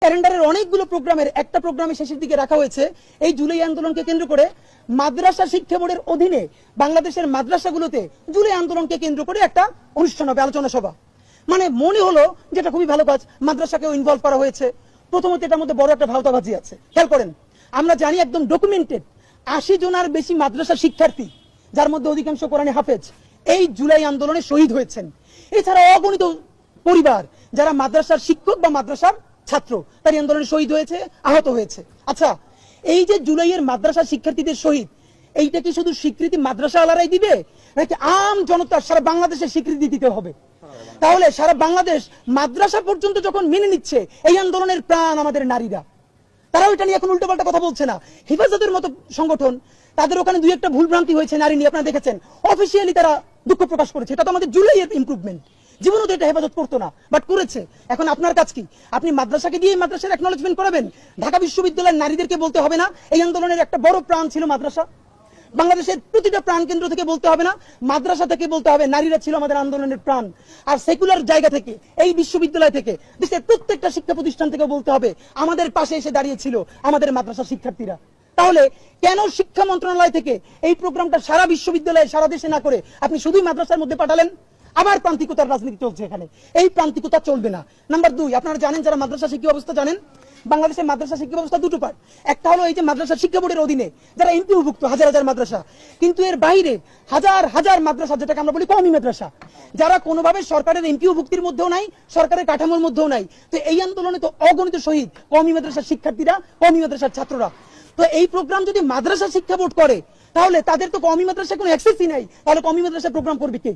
ক্যালেন্ডারের অনেকগুলো প্রোগ্রামের একটা প্রোগ্রামে শেষের দিকে রাখা হয়েছে এই জুলাই আন্দোলনকে কেন্দ্র করে মাদ্রাসা শিক্ষা বোর্ডের অধীনে বাংলাদেশের মাদ্রাসাগুলোতে জুলাই আন্দোলনকে কেন্দ্র করে একটা অনুষ্ঠান হবে, আলোচনা সভা। মানে মনে হলো যেটা খুবই ভালো কাজ, মাদ্রাসাকেও ইনভলভ করা হয়েছে। প্রথমত এটার মধ্যে বড় একটা ভাওতাবাজি আছে, খেয়াল করেন। আমরা জানি একদম ডকুমেন্টেড 80 জনের বেশি মাদ্রাসা শিক্ষার্থী, যার মধ্যে অধিকাংশ কোরআনে হাফেজ, এই জুলাই আন্দোলনে শহীদ হয়েছেন। এছাড়া অগণিত পরিবার যারা মাদ্রাসার শিক্ষক বা মাদ্রাসার ছাত্র, তার আন্দোলনে শহীদ হয়েছে, আহত হয়েছে। আচ্ছা, এই যে জুলাইয়ের মাদ্রাসা শিক্ষার্থীদের শহীদ, এইটা কি শুধু স্বীকৃতি মাদ্রাসা আলারাই দিবে, নাকি আম জনতা সারা বাংলাদেশের স্বীকৃতি দিতে হবে? তাহলে সারা বাংলাদেশ মাদ্রাসা পর্যন্ত যখন মেনে নিচ্ছে এই আন্দোলনের প্রাণ আমাদের নারীরা, তারাও এটা নিয়ে এখন উল্টোপাল্টা কথা বলছে না। হেফাজতের মতো সংগঠন, তাদের ওখানে দুই একটা ভুল ভ্রান্তি হয়েছে নারী নিয়ে, আপনারা দেখেছেন, অফিসিয়ালি তারা দুঃখ প্রকাশ করেছে। এটা তো আমাদের জুলাইয়ের ইমপ্রুভমেন্ট, জীবনও তো এটা হেফাজত করতো না, বাট করেছে। এখন আপনার কাজ কি? আপনি মাদ্রাসাকে দিয়ে মাদ্রাসার অ্যাকনলেজমেন্ট করাবেন? ঢাকা বিশ্ববিদ্যালয়ের নারীদেরকে বলতে হবে না এই আন্দোলনের একটা বড় প্রাণ ছিল মাদ্রাসা? বাংলাদেশের প্রতিটা প্রাণ কেন্দ্র থেকে বলতে হবে না, মাদ্রাসা থেকে বলতে হবে নারীরা ছিল আমাদের আন্দোলনের প্রাণ? আর সেকুলার জায়গা থেকে, এই বিশ্ববিদ্যালয় থেকে, দেশের প্রত্যেকটা শিক্ষা প্রতিষ্ঠান থেকে বলতে হবে আমাদের পাশে এসে দাঁড়িয়েছিল আমাদের মাদ্রাসা শিক্ষার্থীরা। তাহলে কেন শিক্ষা মন্ত্রণালয় থেকে এই প্রোগ্রামটা সারা বিশ্ববিদ্যালয়ে সারা দেশে না করে আপনি শুধুই মাদ্রাসার মধ্যে পাঠালেন? আবার প্রান্তিকতার রাজনীতি চলছে এখানে, এই প্রান্তিকতা চলবে না। নাম্বার 2, আপনারা জানেন, যারা মাদ্রাসা শিক্ষা ব্যবস্থা জানেন, বাংলাদেশের মাদ্রাসা শিক্ষা ব্যবস্থা দুটো পার্ট। একটা হলো এই যে মাদ্রাসা শিক্ষা বোর্ডের অধীনে যারা এমপিওভুক্ত হাজার হাজার মাদ্রাসা, কিন্তু এর বাইরে হাজার হাজার মাদ্রাসা, যেটাকে আমরা বলি কওমি মাদ্রাসা, যারা কোনোভাবে সরকারের এমপিওভুক্তির মধ্যেও নাই, সরকারের কাঠামোর মধ্যেও নাই। তো এই আন্দোলনে তো অগণিত শহীদ কওমি মাদ্রাসার শিক্ষার্থীরা, কওমি মাদ্রাসার ছাত্ররা। তো এই প্রোগ্রাম যদি মাদ্রাসা শিক্ষা বোর্ড করে, তাহলে তাদের তো কওমি মাদ্রাসা কোনো অ্যাক্সেসই নাই, তাহলে কওমি মাদ্রাসা প্রোগ্রাম করবে কে?